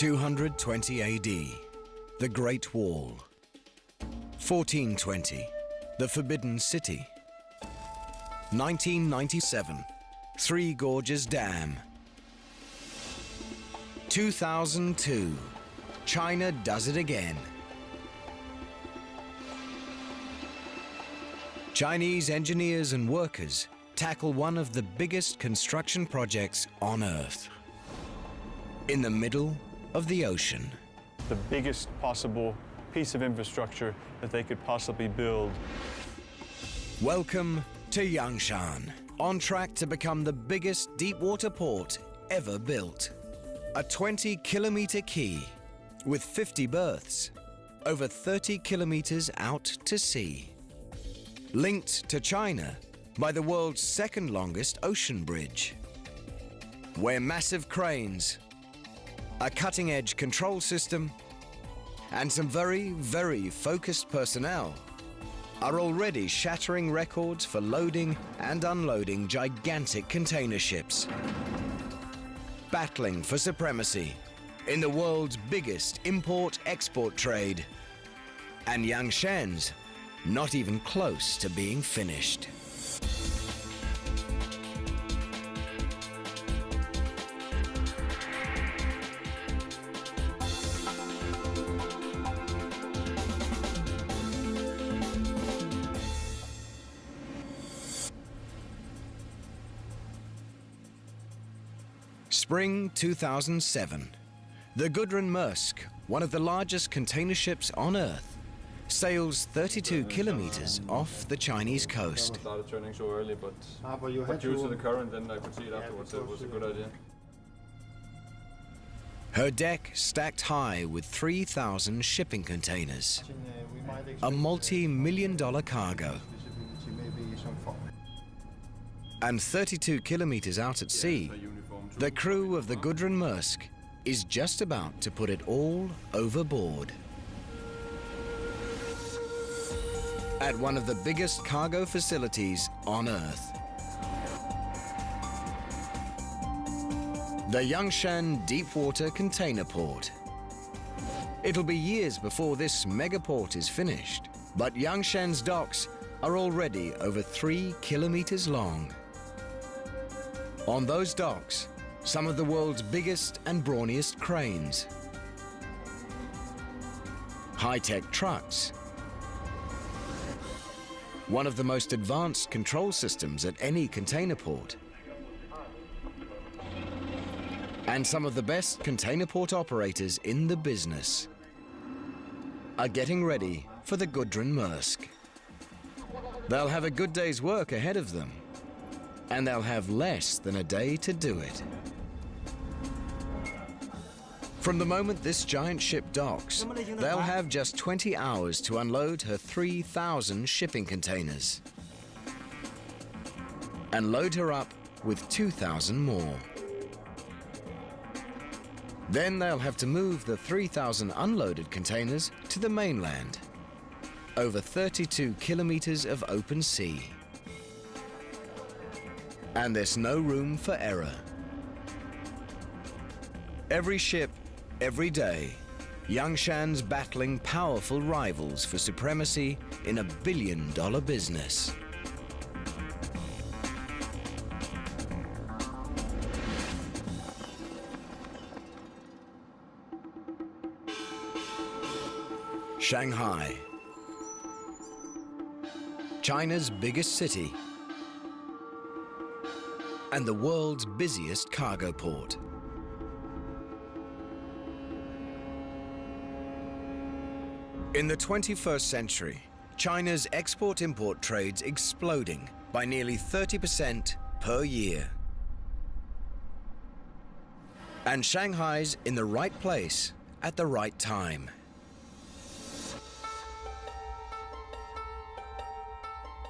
220 AD, the Great Wall. 1420, the Forbidden City. 1997, Three Gorges Dam. 2002, China does it again. Chinese engineers and workers tackle one of the biggest construction projects on Earth. In the middle of the ocean. The biggest possible piece of infrastructure that they could possibly build. Welcome to Yangshan, on track to become the biggest deep-water port ever built. A 20-kilometer quay with 50 berths, over 30 kilometers out to sea. Linked to China by the world's second longest ocean bridge, where massive cranes, a cutting-edge control system, and some very, very focused personnel are already shattering records for loading and unloading gigantic container ships, battling for supremacy in the world's biggest import-export trade. And Yangshan's not even close to being finished. Spring 2007. The Gudrun Maersk, one of the largest container ships on Earth, sails 32 kilometers off the Chinese coast. I started turning so early, but due to the current, then I could see it afterwards. It was a good idea. Her deck stacked high with 3,000 shipping containers, a multi-million-dollar cargo. And 32 kilometers out at sea, the crew of the Gudrun Maersk is just about to put it all overboard. At one of the biggest cargo facilities on Earth. The Yangshan Deepwater Container Port. It'll be years before this megaport is finished, but Yangshan's docks are already over 3 kilometers long. On those docks, some of the world's biggest and brawniest cranes, high-tech trucks, one of the most advanced control systems at any container port, and some of the best container port operators in the business are getting ready for the Gudrun Maersk. They'll have a good day's work ahead of them, and they'll have less than a day to do it. From the moment this giant ship docks, they'll have just 20 hours to unload her 3,000 shipping containers and load her up with 2,000 more. Then they'll have to move the 3,000 unloaded containers to the mainland, over 32 kilometers of open sea. And there's no room for error. Every ship, every day, Yangshan's battling powerful rivals for supremacy in a billion-dollar business. Shanghai, China's biggest city and the world's busiest cargo port. In the 21st century, China's export-import trade's exploding by nearly 30% per year. And Shanghai's in the right place at the right time.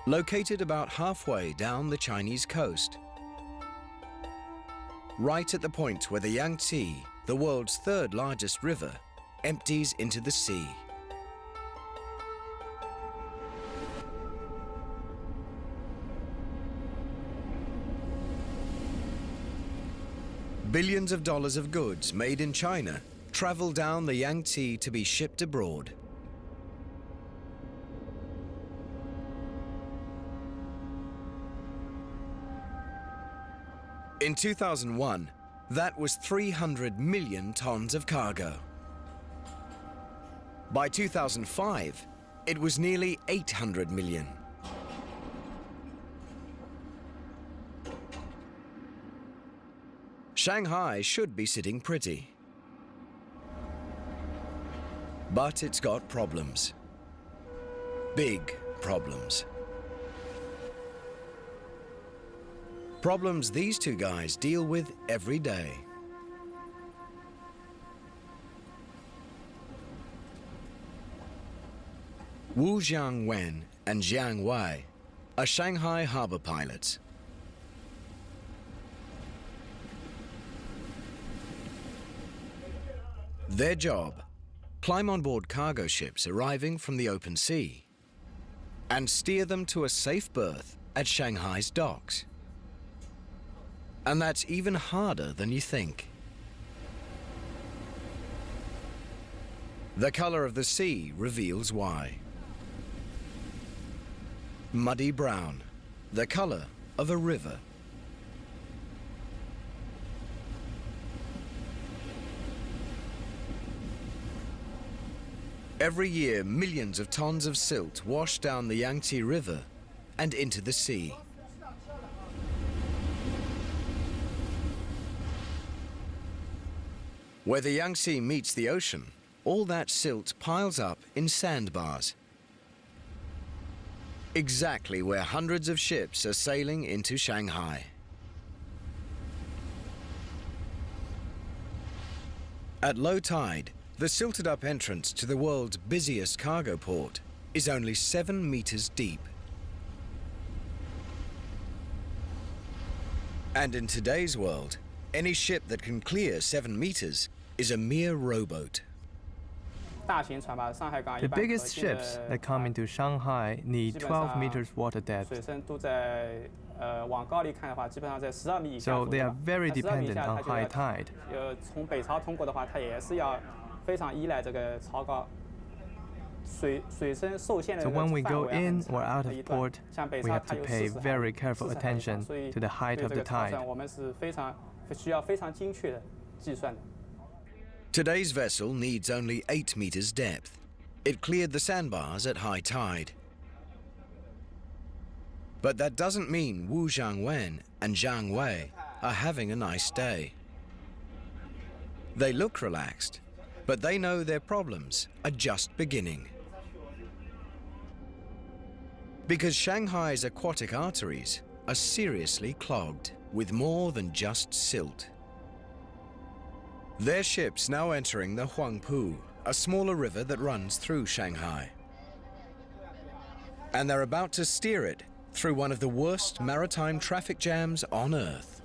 Located about halfway down the Chinese coast, right at the point where the Yangtze, the world's third largest river, empties into the sea. Billions of dollars of goods made in China travel down the Yangtze to be shipped abroad. In 2001, that was 300 million tons of cargo. By 2005, it was nearly 800 million. Shanghai should be sitting pretty. But it's got problems. Big problems. Problems these two guys deal with every day. Wu Jiangwen and Jiang Wei are Shanghai harbor pilots. Their job: climb on board cargo ships arriving from the open sea and steer them to a safe berth at Shanghai's docks. And that's even harder than you think. The color of the sea reveals why. Muddy brown, the color of a river. Every year, millions of tons of silt wash down the Yangtze River and into the sea. Where the Yangtze meets the ocean, all that silt piles up in sandbars. Exactly where hundreds of ships are sailing into Shanghai. At low tide, the silted-up entrance to the world's busiest cargo port is only 7 meters deep. And in today's world, any ship that can clear 7 meters is a mere rowboat. The biggest ships that come into Shanghai need 12 meters water depth. So they are very dependent on high tide. So when we go in or out of port, we have to pay very careful attention to the height of the tide. Today's vessel needs only 8 meters depth. It cleared the sandbars at high tide. But that doesn't mean Wu Jiangwen and Jiang Wei are having a nice day. They look relaxed, but they know their problems are just beginning. Because Shanghai's aquatic arteries are seriously clogged with more than just silt. Their ship's now entering the Huangpu, a smaller river that runs through Shanghai. And they're about to steer it through one of the worst maritime traffic jams on Earth.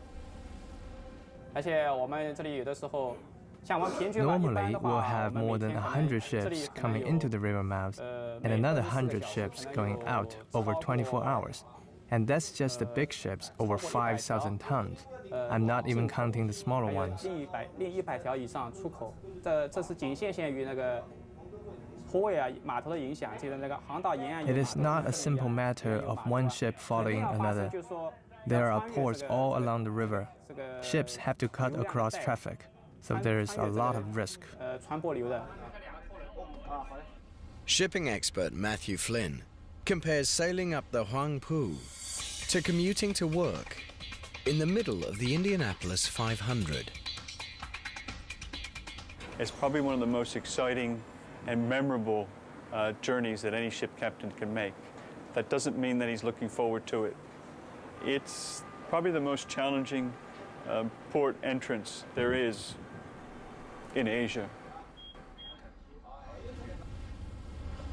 Normally, we'll have more than 100 ships coming into the river mouth and another 100 ships going out over 24 hours. And that's just the big ships over 5,000 tons. I'm not even counting the smaller ones. It is not a simple matter of one ship following another. There are ports all along the river. Ships have to cut across traffic, so there is a lot of risk. Shipping expert Matthew Flynn compares sailing up the Huangpu to commuting to work in the middle of the Indianapolis 500. It's probably one of the most exciting and memorable journeys that any ship captain can make. That doesn't mean that he's looking forward to it. It's probably the most challenging port entrance there is in Asia.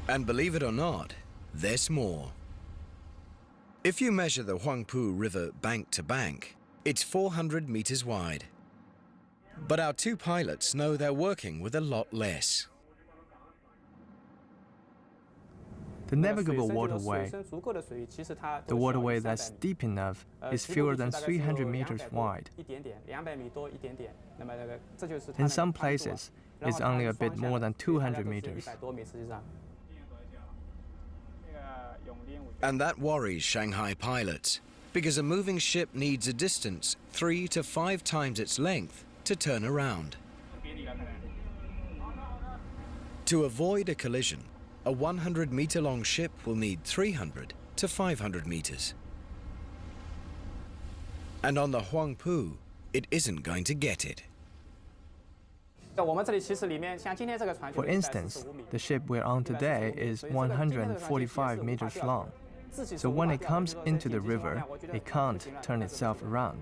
And believe it or not, there's more. If you measure the Huangpu River bank to bank, it's 400 meters wide. But our two pilots know they're working with a lot less. The navigable waterway, the waterway that's deep enough, is fewer than 300 meters wide. In some places, is only a bit more than 200 meters. And that worries Shanghai pilots, because a moving ship needs a distance 3 to 5 times its length to turn around. To avoid a collision, a 100-meter-long ship will need 300 to 500 meters. And on the Huangpu, it isn't going to get it. For instance, the ship we're on today is 145 meters long. So when it comes into the river, it can't turn itself around.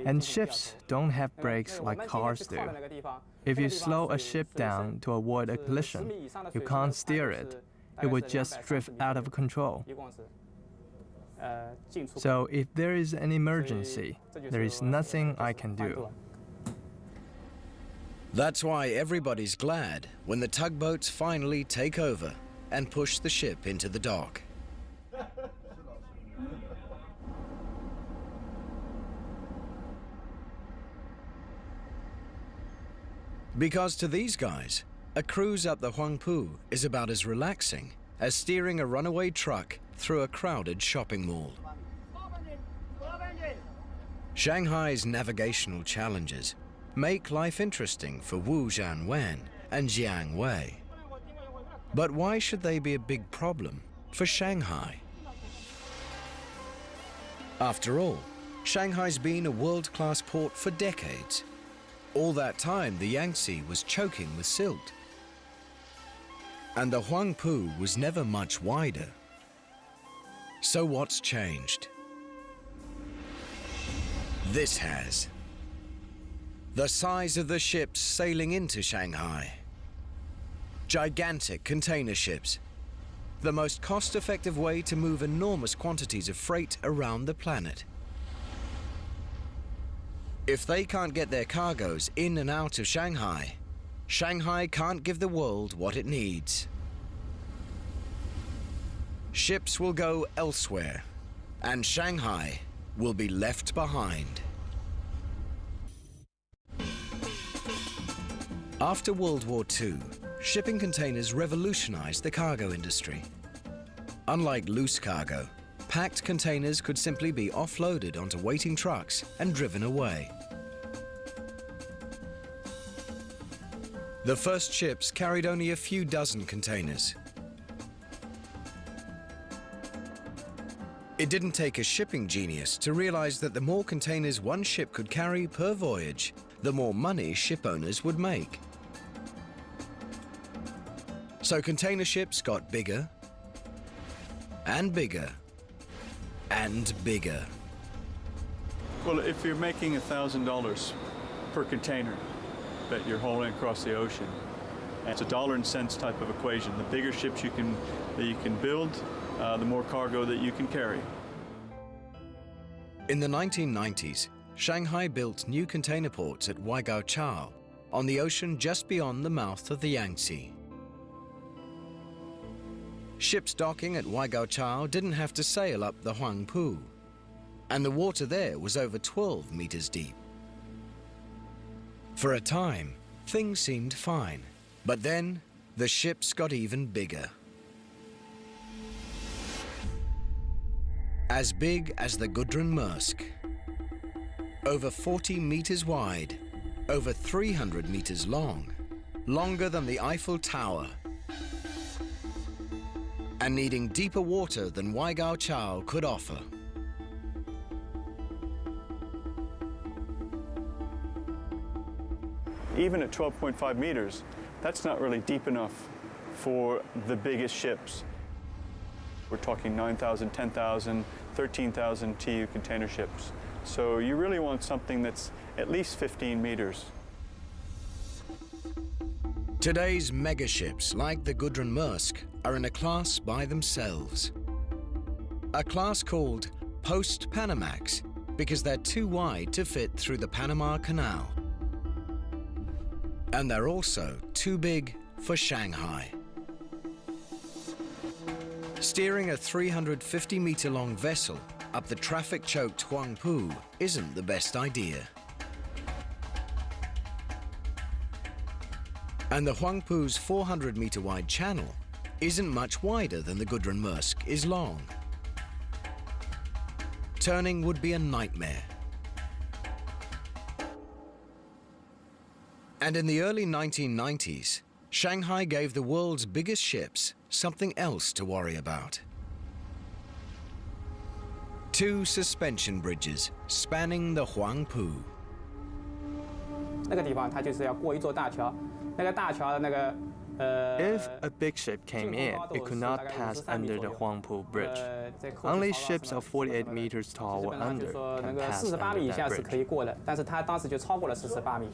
And ships don't have brakes like cars do. If you slow a ship down to avoid a collision, you can't steer it. It would just drift out of control. So if there is an emergency, there is nothing I can do. That's why everybody's glad when the tugboats finally take over and push the ship into the dock. Because to these guys, a cruise up the Huangpu is about as relaxing as steering a runaway truck through a crowded shopping mall. Shanghai's navigational challenges make life interesting for Wu Jianwen and Jiang Wei. But why should they be a big problem for Shanghai? After all, Shanghai's been a world-class port for decades. All that time, the Yangtze was choking with silt. And the Huangpu was never much wider. So what's changed? This has. The size of the ships sailing into Shanghai. Gigantic container ships. The most cost-effective way to move enormous quantities of freight around the planet. If they can't get their cargoes in and out of Shanghai, Shanghai can't give the world what it needs. Ships will go elsewhere, and Shanghai will be left behind. After World War II, shipping containers revolutionized the cargo industry. Unlike loose cargo, packed containers could simply be offloaded onto waiting trucks and driven away. The first ships carried only a few dozen containers. It didn't take a shipping genius to realize that the more containers one ship could carry per voyage, the more money ship owners would make. So container ships got bigger and bigger and bigger. Well, if you're making $1,000 per container that you're hauling across the ocean, it's a dollar and cents type of equation. The bigger ships that you can build, the more cargo that you can carry. In the 1990s, Shanghai built new container ports at Waigaoqiao on the ocean just beyond the mouth of the Yangtze. Ships docking at Waigaoqiao didn't have to sail up the Huangpu, and the water there was over 12 meters deep. For a time, things seemed fine, but then the ships got even bigger. As big as the Gudrun Maersk, over 40 meters wide, over 300 meters long, longer than the Eiffel Tower, and needing deeper water than Waigaoqiao could offer. Even at 12.5 meters, that's not really deep enough for the biggest ships. We're talking 9,000, 10,000, 13,000 TEU container ships. So you really want something that's at least 15 meters. Today's megaships, like the Gudrun Maersk, are in a class by themselves. A class called Post-Panamax, because they're too wide to fit through the Panama Canal. And they're also too big for Shanghai. Steering a 350-meter-long vessel up the traffic-choked Huangpu isn't the best idea. And the Huangpu's 400-meter wide channel isn't much wider than the Gudrun Maersk is long. Turning would be a nightmare. And in the early 1990s, Shanghai gave the world's biggest ships something else to worry about. 2 suspension bridges spanning the Huangpu. 那个地方它就是要过一座大桥，那个大桥的那个 If a big ship came in, it could not pass under the Huangpu Bridge. Only ships of 48 meters tall or under 说那 can 个 pass 48 米 under 以下 that 是可 bridge. 以过的，但是它当时就超过了48米。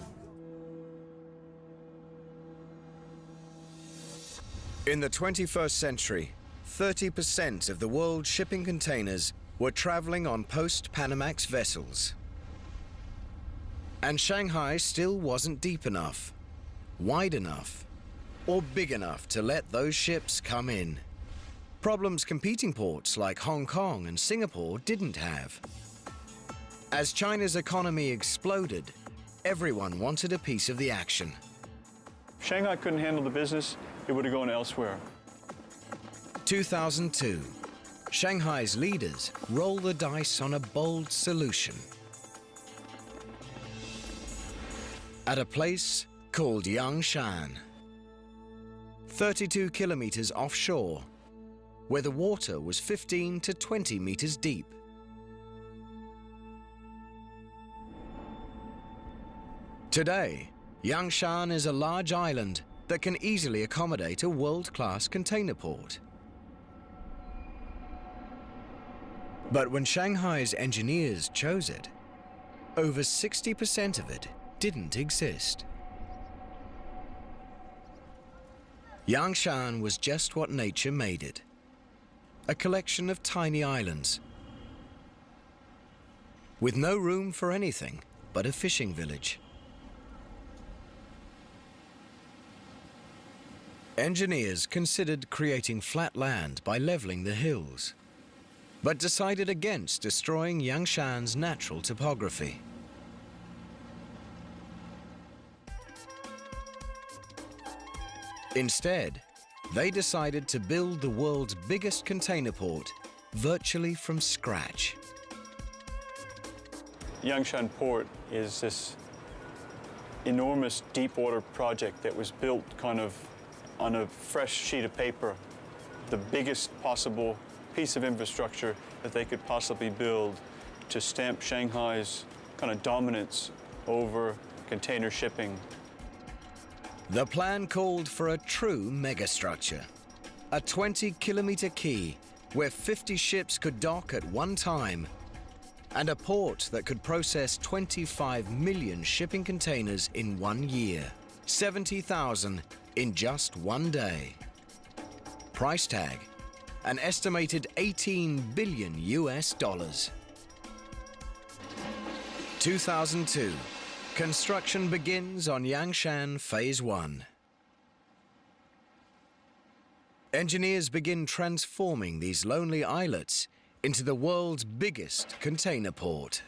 In the 21st century, 30% of the world's shipping containers were traveling on post-Panamax vessels. And Shanghai still wasn't deep enough, wide enough, or big enough to let those ships come in. Problems competing ports like Hong Kong and Singapore didn't have. As China's economy exploded, everyone wanted a piece of the action. Shanghai couldn't handle the business, it would have gone elsewhere. 2002, Shanghai's leaders roll the dice on a bold solution. At a place called Yangshan, 32 kilometers offshore, where the water was 15 to 20 meters deep. Today, Yangshan is a large island that can easily accommodate a world-class container port. But when Shanghai's engineers chose it, over 60% of it didn't exist. Yangshan was just what nature made it, a collection of tiny islands, with no room for anything but a fishing village. Engineers considered creating flat land by leveling the hills, but decided against destroying Yangshan's natural topography. Instead, they decided to build the world's biggest container port virtually from scratch. Yangshan Port is this enormous deep water project that was built kind of on a fresh sheet of paper, the biggest possible piece of infrastructure that they could possibly build to stamp Shanghai's kind of dominance over container shipping. The plan called for a true megastructure, a 20-kilometer quay where 50 ships could dock at one time, and a port that could process 25 million shipping containers in 1 year, 70,000 in just 1 day. Price tag, an estimated $18 billion. 2002, construction begins on Yangshan Phase 1. Engineers begin transforming these lonely islets into the world's biggest container port.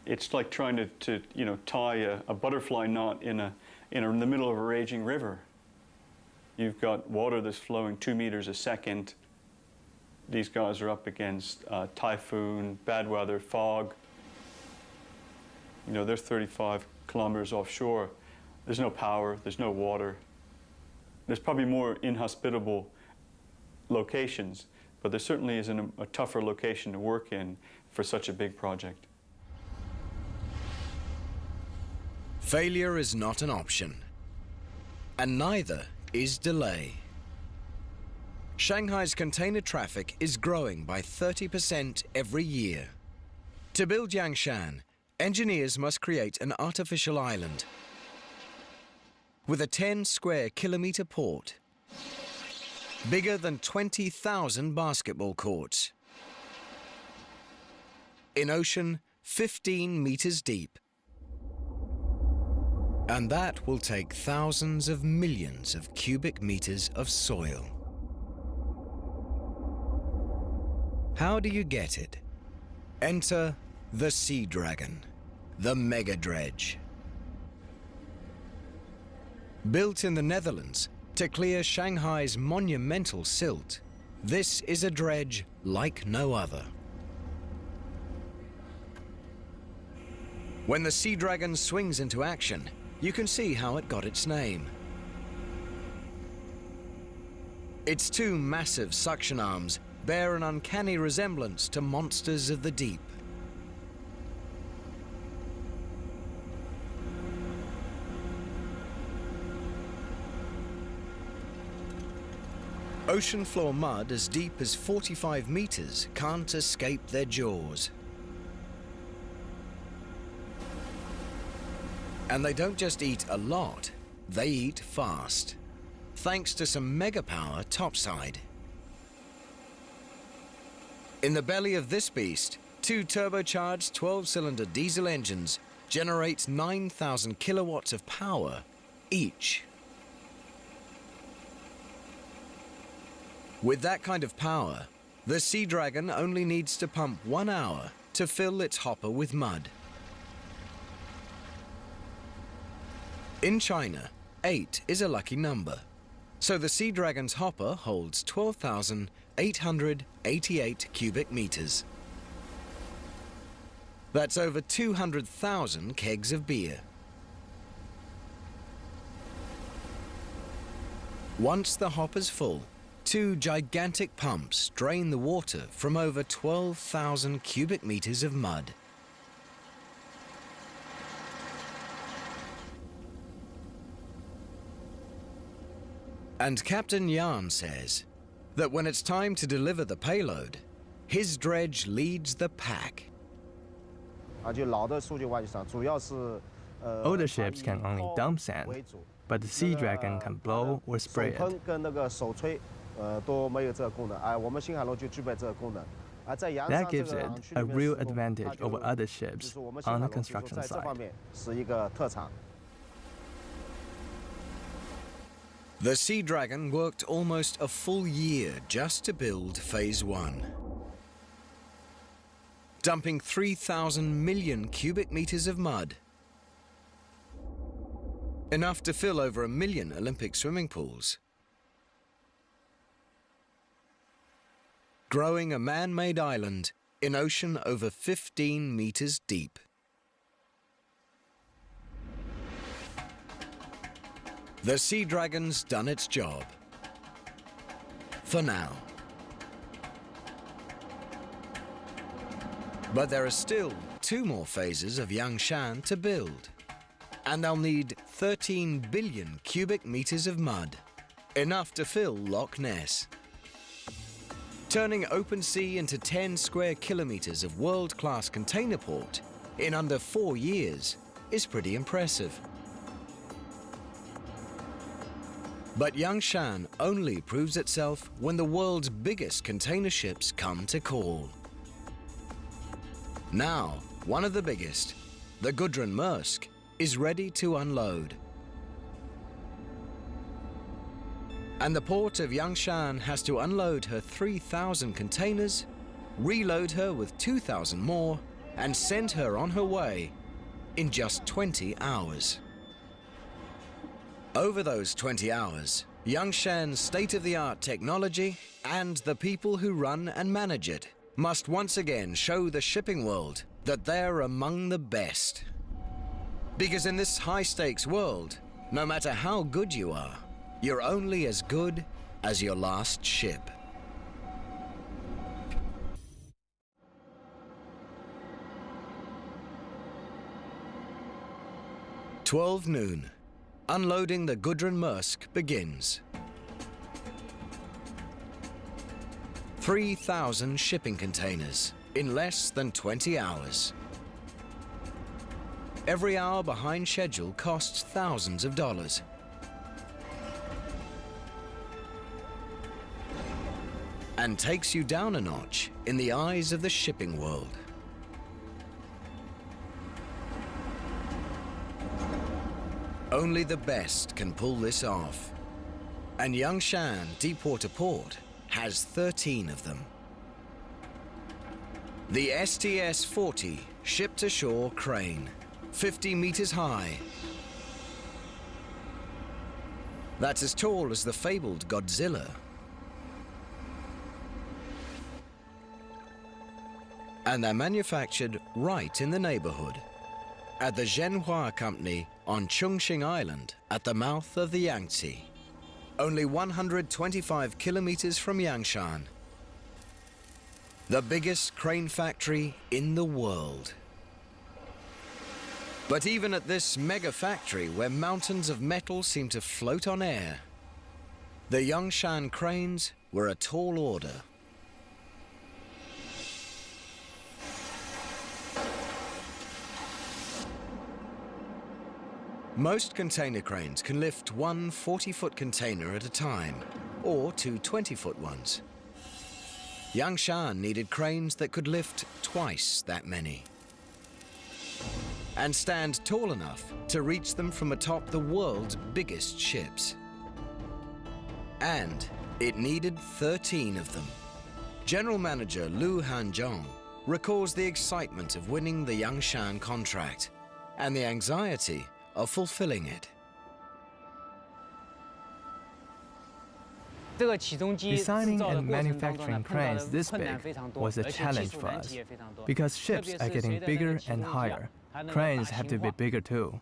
It's like trying to tie a butterfly knot in the middle of a raging river. You've got water that's flowing 2 meters a second. These guys are up against typhoon, bad weather, fog. You know, they're 35 kilometers offshore. There's no power, there's no water. There's probably more inhospitable locations, but there certainly isn't a tougher location to work in for such a big project. Failure is not an option, and neither is delay. Shanghai's container traffic is growing by 30% every year. To build Yangshan, engineers must create an artificial island with a 10 square kilometer port, bigger than 20,000 basketball courts, in ocean 15 meters deep. And that will take thousands of millions of cubic meters of soil. How do you get it? Enter the Sea Dragon, the mega dredge. Built in the Netherlands to clear Shanghai's monumental silt, this is a dredge like no other. When the Sea Dragon swings into action, you can see how it got its name. Its two massive suction arms bear an uncanny resemblance to monsters of the deep. Ocean floor mud as deep as 45 meters can't escape their jaws. And they don't just eat a lot, they eat fast, thanks to some mega power topside. In the belly of this beast, two turbocharged 12-cylinder diesel engines generate 9,000 kilowatts of power each. With that kind of power, the Sea Dragon only needs to pump 1 hour to fill its hopper with mud. In China, 8 is a lucky number, so the Sea Dragon's hopper holds 12,888 cubic meters. That's over 200,000 kegs of beer. Once the hopper's full, two gigantic pumps drain the water from over 12,000 cubic meters of mud. And Captain Yan says that when it's time to deliver the payload, his dredge leads the pack. Older ships can only dump sand, but the Sea Dragon can blow or spray it. That gives it a real advantage over other ships on the construction site. The Sea Dragon worked almost a full year just to build Phase 1. Dumping 3,000 million cubic meters of mud. Enough to fill over 1 million Olympic swimming pools. Growing a man-made island in ocean over 15 meters deep. The Sea Dragon's done its job. For now. But there are still 2 more phases of Yangshan to build. And they'll need 13 billion cubic meters of mud. Enough to fill Loch Ness. Turning open sea into 10 square kilometers of world-class container port in under 4 years is pretty impressive. But Yangshan only proves itself when the world's biggest container ships come to call. Now, one of the biggest, the Gudrun Maersk, is ready to unload. And the port of Yangshan has to unload her 3,000 containers, reload her with 2,000 more, and send her on her way in just 20 hours. Over those 20 hours, Yangshan's state-of-the-art technology and the people who run and manage it must once again show the shipping world that they're among the best. Because in this high-stakes world, no matter how good you are, you're only as good as your last ship. 12 noon. Unloading the Gudrun Maersk begins. 3,000 shipping containers in less than 20 hours. Every hour behind schedule costs thousands of dollars. And takes you down a notch in the eyes of the shipping world. Only the best can pull this off. And Yangshan Deepwater Port has 13 of them. The STS-40 ship-to-shore crane, 50 meters high. That's as tall as the fabled Godzilla. And they're manufactured right in the neighborhood, at the Zhenhua Company on Chongqing Island at the mouth of the Yangtze, only 125 kilometers from Yangshan, the biggest crane factory in the world. But even at this mega factory, where mountains of metal seem to float on air, the Yangshan cranes were a tall order. Most container cranes can lift one 40-foot container at a time, or two 20-foot ones. Yangshan needed cranes that could lift twice that many, and stand tall enough to reach them from atop the world's biggest ships. And it needed 13 of them. General Manager Lu Hanzhong recalls the excitement of winning the Yangshan contract and the anxiety of fulfilling it. Designing and manufacturing cranes this big was a challenge for us, because ships are getting bigger and higher. Cranes have to be bigger too.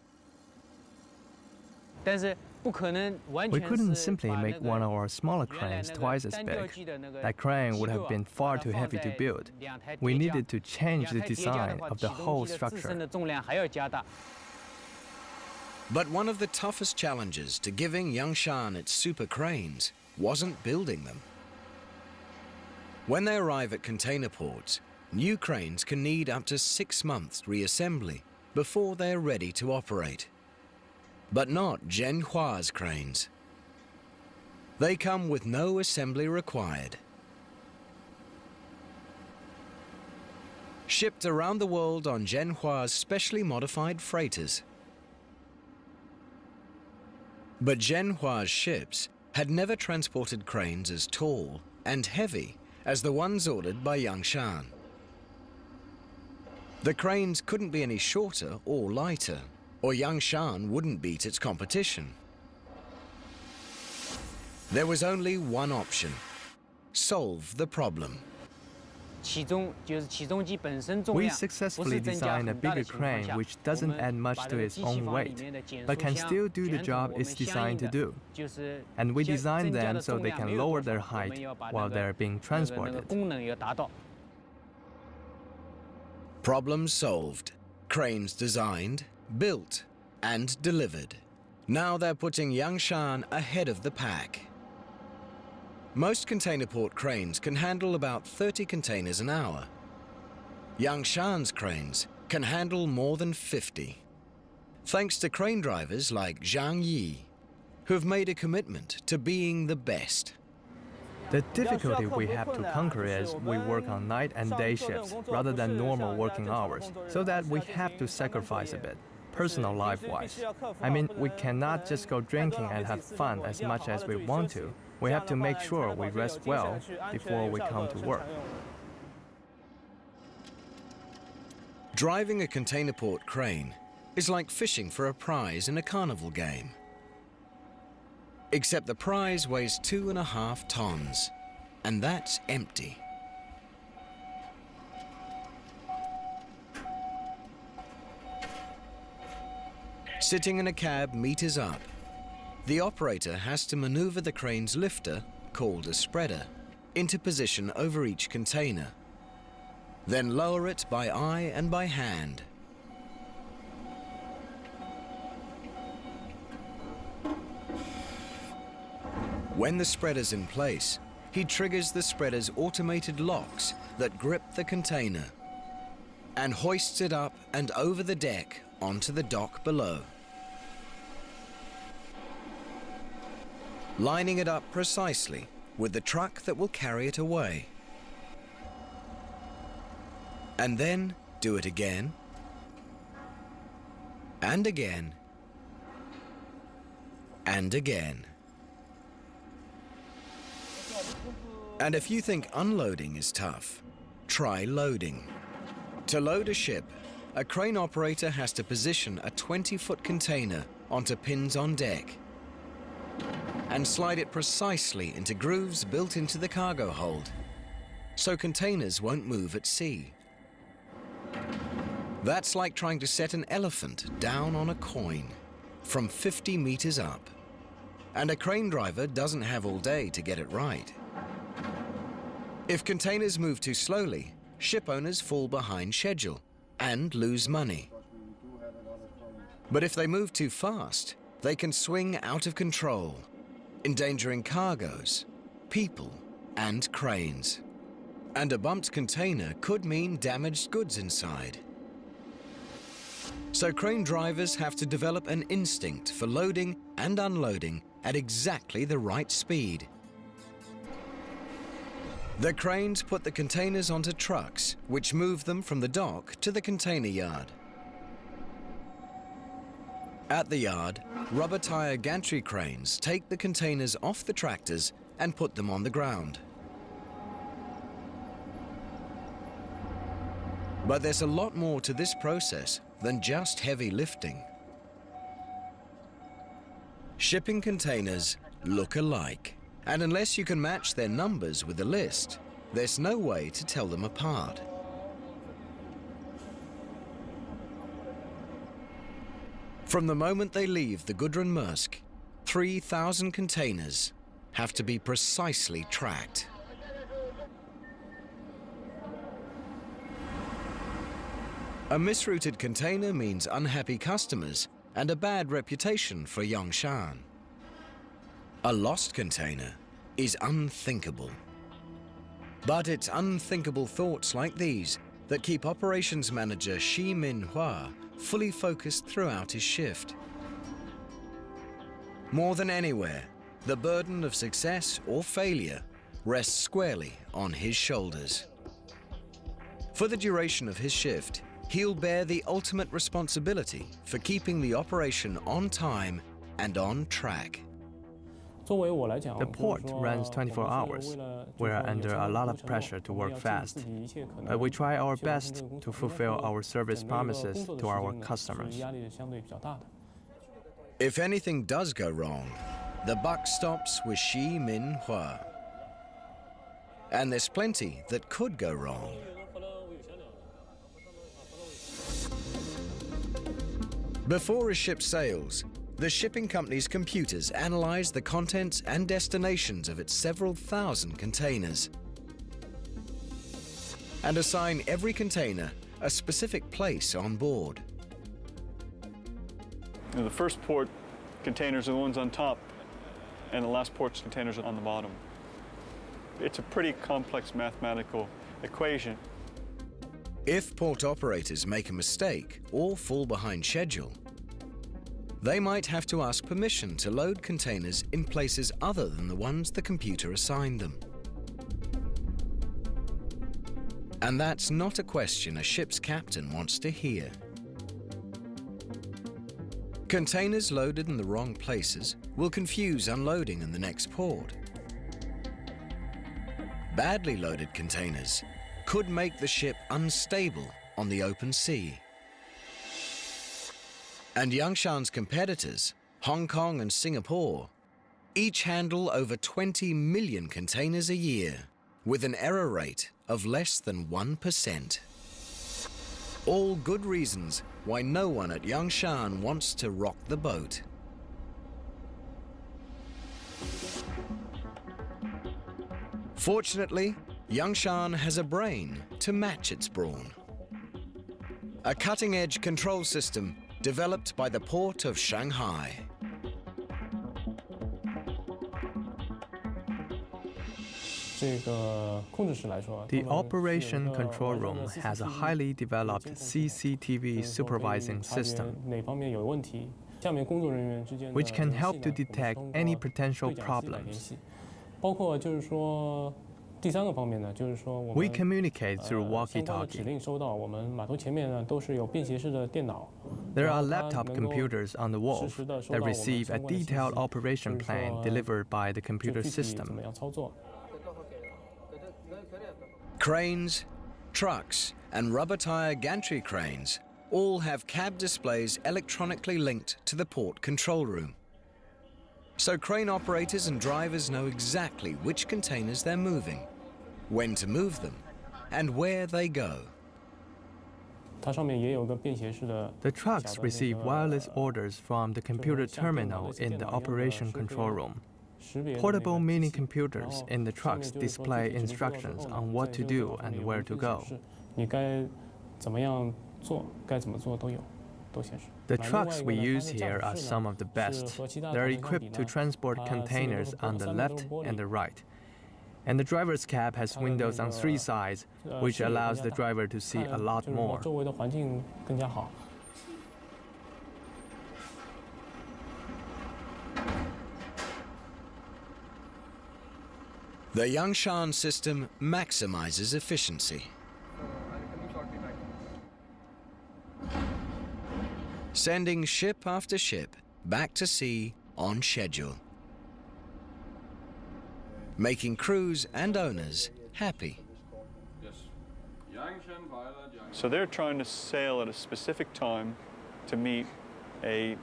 We couldn't simply make one of our smaller cranes twice as big. That crane would have been far too heavy to build. We needed to change the design of the whole structure. But one of the toughest challenges to giving Yangshan its super cranes wasn't building them. When they arrive at container ports, new cranes can need up to 6 months reassembly before they are ready to operate. But not Zhenhua's cranes. They come with no assembly required. Shipped around the world on Zhenhua's specially modified freighters. But Zhenhua's ships had never transported cranes as tall and heavy as the ones ordered by Yangshan. The cranes couldn't be any shorter or lighter, or Yangshan wouldn't beat its competition. There was only one option: solve the problem. We successfully designed a bigger crane which doesn't add much to its own weight, but can still do the job it's designed to do. And we designed them so they can lower their height while they're being transported. Problem solved. Cranes designed, built, and delivered. Now they're putting Yangshan ahead of the pack. Most container port cranes can handle about 30 containers an hour. Yangshan's cranes can handle more than 50, thanks to crane drivers like Zhang Yi, who've made a commitment to being the best. The difficulty we have to conquer is we work on night and day shifts rather than normal working hours, so that we have to sacrifice a bit, personal life-wise. I mean, we cannot just go drinking and have fun as much as we want to. We have to make sure we rest well before we come to work. Driving a container port crane is like fishing for a prize in a carnival game. Except the prize weighs 2.5 tons, and that's empty. Sitting in a cab meters up, the operator has to maneuver the crane's lifter, called a spreader, into position over each container, then lower it by eye and by hand. When the spreader's in place, he triggers the spreader's automated locks that grip the container and hoists it up and over the deck onto the dock below, lining it up precisely with the truck that will carry it away. And then do it again, and again, and again. And if you think unloading is tough, try loading. To load a ship, a crane operator has to position a 20-foot container onto pins on deck. and slide it precisely into grooves built into the cargo hold, so containers won't move at sea. That's like trying to set an elephant down on a coin from 50 meters up. And a crane driver doesn't have all day to get it right. If containers move too slowly, ship owners fall behind schedule and lose money. But if they move too fast, they can swing out of control, endangering cargoes, people, and cranes. And a bumped container could mean damaged goods inside. So crane drivers have to develop an instinct for loading and unloading at exactly the right speed. The cranes put the containers onto trucks, which move them from the dock to the container yard. At the yard, rubber tire gantry cranes take the containers off the tractors and put them on the ground. But there's a lot more to this process than just heavy lifting. Shipping containers look alike, and unless you can match their numbers with the list, there's no way to tell them apart. From the moment they leave the Gudrun Maersk, 3,000 containers have to be precisely tracked. A misrouted container means unhappy customers and a bad reputation for Yongshan. A lost container is unthinkable. But it's unthinkable thoughts like these that keep operations manager Shi Min-hua fully focused throughout his shift. More than anywhere, the burden of success or failure rests squarely on his shoulders. For the duration of his shift, he'll bear the ultimate responsibility for keeping the operation on time and on track. The port runs 24 hours. We are under a lot of pressure to work fast, but we try our best to fulfill our service promises to our customers. If anything does go wrong, the buck stops with Shi Min-hua. And there's plenty that could go wrong. Before a ship sails, the shipping company's computers analyze the contents and destinations of its several thousand containers and assign every container a specific place on board. The first port containers are the ones on top, and the last port's containers are on the bottom. It's a pretty complex mathematical equation. If port operators make a mistake or fall behind schedule, they might have to ask permission to load containers in places other than the ones the computer assigned them. And that's not a question a ship's captain wants to hear. Containers loaded in the wrong places will confuse unloading in the next port. Badly loaded containers could make the ship unstable on the open sea. And Yongshan's competitors, Hong Kong and Singapore, each handle over 20 million containers a year with an error rate of less than 1%. All good reasons why no one at Yongshan wants to rock the boat. Fortunately, Yongshan has a brain to match its brawn. A cutting-edge control system developed by the port of Shanghai. The operation control room has a highly developed CCTV supervising system, which can help to detect any potential problems. We communicate through walkie-talkie. There are laptop computers on the wharf that receive a detailed operation plan delivered by the computer system. Cranes, trucks, and rubber tire gantry cranes all have cab displays electronically linked to the port control room. So crane operators and drivers know exactly which containers they're moving, when to move them, and where they go. The trucks receive wireless orders from the computer terminal in the operation control room. Portable mini computers in the trucks display instructions on what to do and where to go. The trucks we use here are some of the best. They're equipped to transport containers on the left and the right. And the driver's cab has windows on 3 sides, which allows the driver to see a lot more. The Yangshan system maximizes efficiency. Sending ship after ship back to sea on schedule. Making crews and owners happy. So they're trying to sail at a specific time to meet a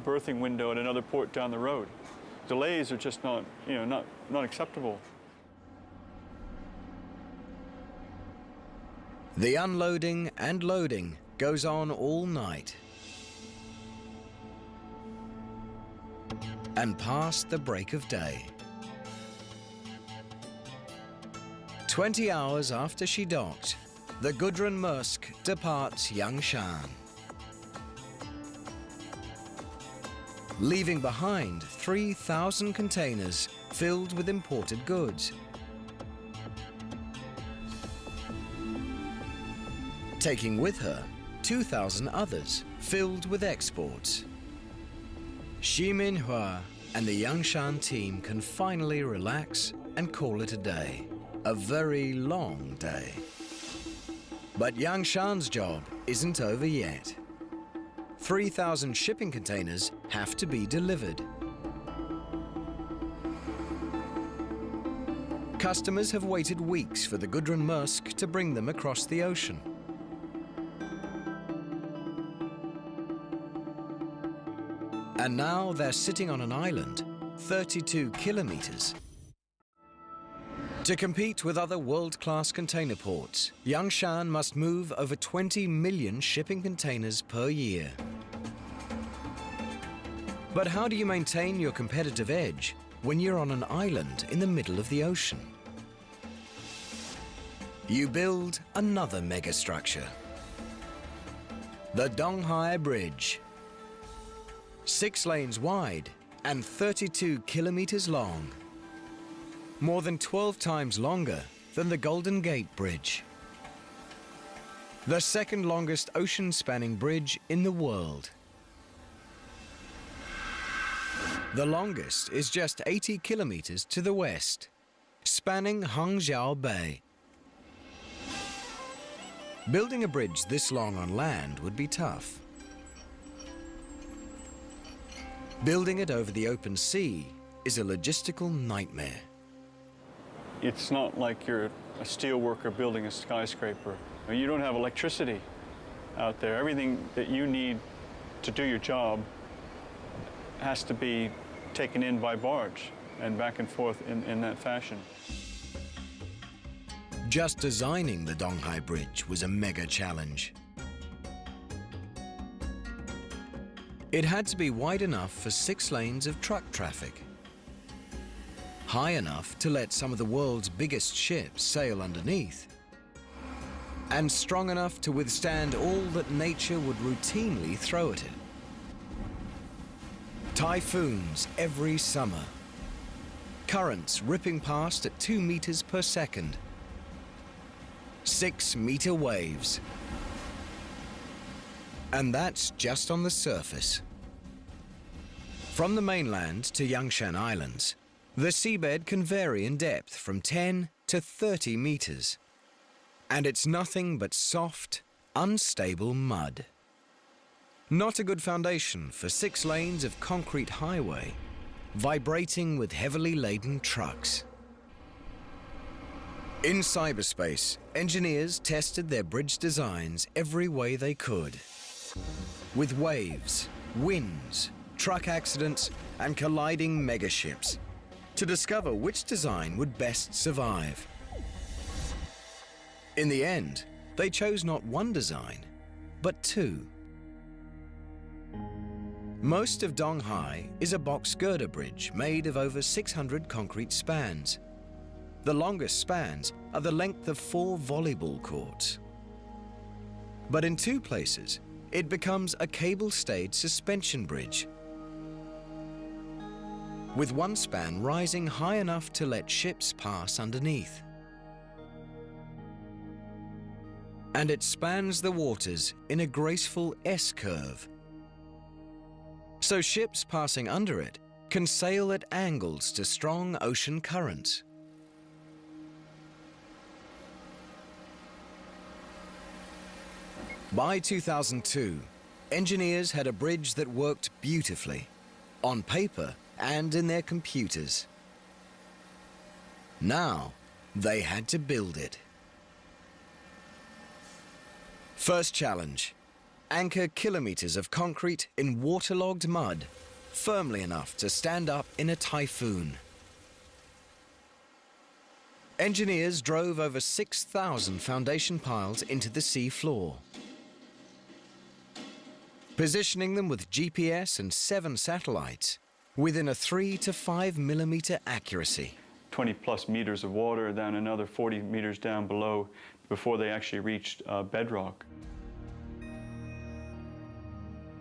berthing window at another port down the road. Delays are just not acceptable. The unloading and loading goes on all night. And past the break of day. 20 hours after she docked, the Gudrun Maersk departs Yangshan, leaving behind 3,000 containers filled with imported goods. Taking with her 2,000 others filled with exports. Xi Minhua and the Yangshan team can finally relax and call it a day. A very long day. But Yangshan's job isn't over yet. 3,000 shipping containers have to be delivered. Customers have waited weeks for the Gudrun Maersk to bring them across the ocean. And now they're sitting on an island, 32 kilometers. To compete with other world-class container ports, Yangshan must move over 20 million shipping containers per year. But how do you maintain your competitive edge when you're on an island in the middle of the ocean? You build another megastructure. The Donghai Bridge. 6 lanes wide and 32 kilometers long. More than 12 times longer than the Golden Gate Bridge. The second longest ocean-spanning bridge in the world. The longest is just 80 kilometers to the west, spanning Hangzhou Bay. Building a bridge this long on land would be tough. Building it over the open sea is a logistical nightmare. It's not like you're a steel worker building a skyscraper. You don't have electricity out there. Everything that you need to do your job has to be taken in by barge and back and forth in that fashion. Just designing the Donghai Bridge was a mega challenge. It had to be wide enough for 6 lanes of truck traffic, high enough to let some of the world's biggest ships sail underneath, and strong enough to withstand all that nature would routinely throw at it. Typhoons every summer, currents ripping past at 2 meters per second, 6-meter waves. And that's just on the surface. From the mainland to Yangshan Islands, the seabed can vary in depth from 10 to 30 meters. And it's nothing but soft, unstable mud. Not a good foundation for 6 lanes of concrete highway, vibrating with heavily laden trucks. In cyberspace, engineers tested their bridge designs every way they could. With waves, winds, truck accidents, and colliding megaships to discover which design would best survive. In the end, they chose not one design, but two. Most of Donghai is a box girder bridge made of over 600 concrete spans. The longest spans are the length of 4 volleyball courts. But in 2 places, it becomes a cable-stayed suspension bridge, with one span rising high enough to let ships pass underneath. And it spans the waters in a graceful S-curve, so ships passing under it can sail at angles to strong ocean currents. By 2002, engineers had a bridge that worked beautifully, on paper and in their computers. Now, they had to build it. First challenge: anchor kilometers of concrete in waterlogged mud, firmly enough to stand up in a typhoon. Engineers drove over 6,000 foundation piles into the sea floor, positioning them with GPS and 7 satellites within a 3 to 5 millimeter accuracy. 20 plus meters of water, then another 40 meters down below before they actually reached bedrock.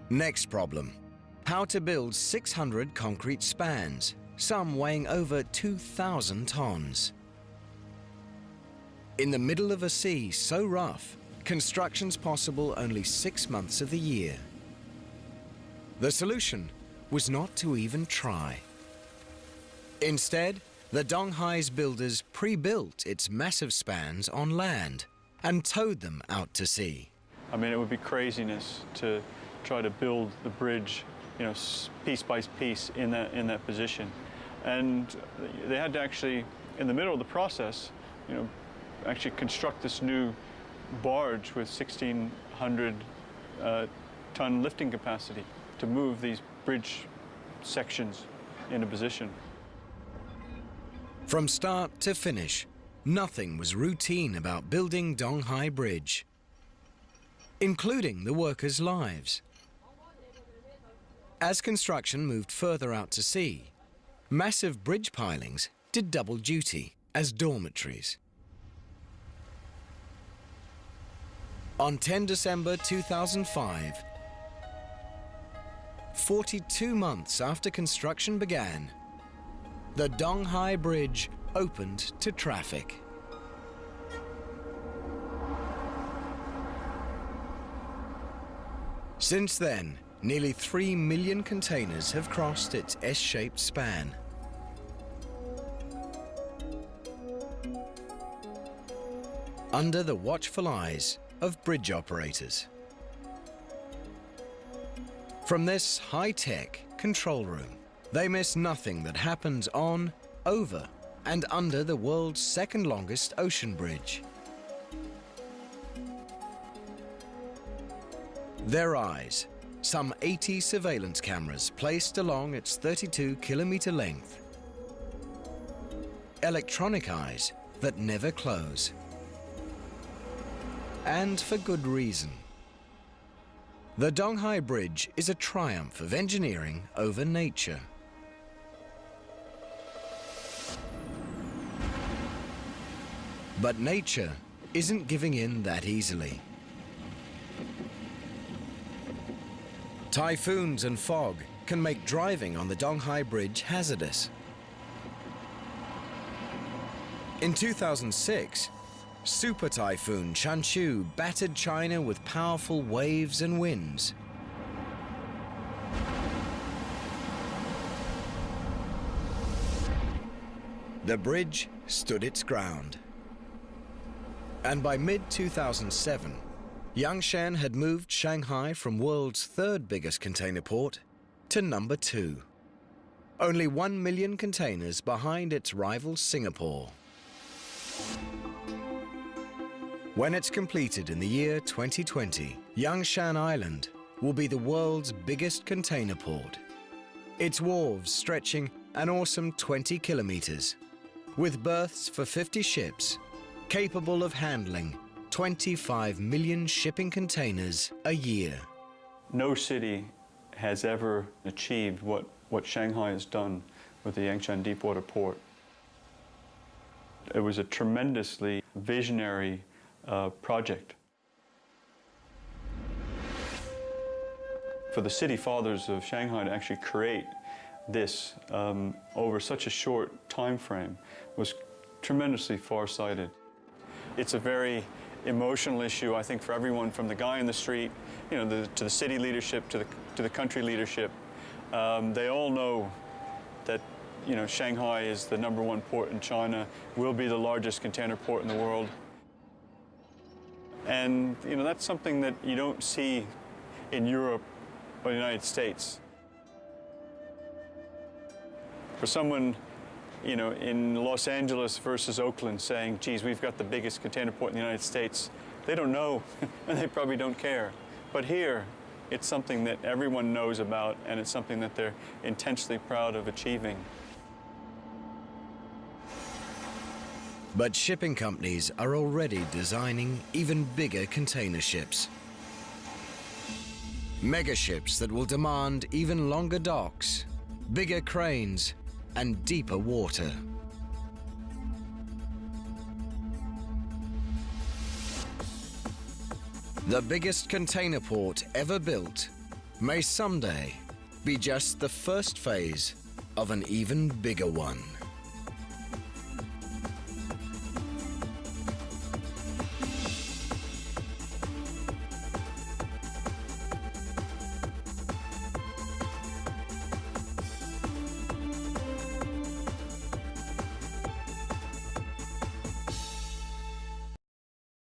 Next problem: how to build 600 concrete spans, some weighing over 2,000 tons. In the middle of a sea so rough, construction's possible only 6 months of the year. The solution was not to even try. Instead, the Donghai's builders pre-built its massive spans on land and towed them out to sea. I mean, it would be craziness to try to build the bridge, piece by piece in that position. And they had to actually, in the middle of the process, actually construct this new barge with 1,600 ton lifting capacity to move these bridge sections into position. From start to finish, nothing was routine about building Donghai Bridge, including the workers' lives. As construction moved further out to sea, massive bridge pilings did double duty as dormitories. On 10 December 2005, 42 months after construction began, the Donghai Bridge opened to traffic. Since then, nearly 3 million containers have crossed its S-shaped span. Under the watchful eyes of bridge operators. From this high-tech control room, they miss nothing that happens on, over, and under the world's second longest ocean bridge. Their eyes, some 80 surveillance cameras placed along its 32-kilometer length. Electronic eyes that never close. And for good reason. The Donghai Bridge is a triumph of engineering over nature. But nature isn't giving in that easily. Typhoons and fog can make driving on the Donghai Bridge hazardous. In 2006, Super Typhoon Chanchu battered China with powerful waves and winds. The bridge stood its ground. And by mid-2007, Yangshan had moved Shanghai from world's 3rd biggest container port to number 2. Only 1 million containers behind its rival Singapore. When it's completed in the year 2020, Yangshan Island will be the world's biggest container port, Its wharves stretching an awesome 20 kilometers, with berths for 50 ships, capable of handling 25 million shipping containers a year. No city has ever achieved what Shanghai has done with the Yangshan Deepwater Port. It was a tremendously visionary project. For the city fathers of Shanghai to actually create this over such a short time frame was tremendously far-sighted. It's a very emotional issue, I think, for everyone, from the guy in the street, you know, to the city leadership, to the country leadership. They all know that, you know, Shanghai is the #1 port in China, will be the largest container port in the world. And, you know, that's something that you don't see in Europe or the United States. For someone, you know, in Los Angeles versus Oakland saying, geez, we've got the biggest container port in the United States, they don't know, and they probably don't care. But here, it's something that everyone knows about, and it's something that they're intensely proud of achieving. But shipping companies are already designing even bigger container ships. Mega ships that will demand even longer docks, bigger cranes, and deeper water. The biggest container port ever built may someday be just the first phase of an even bigger one.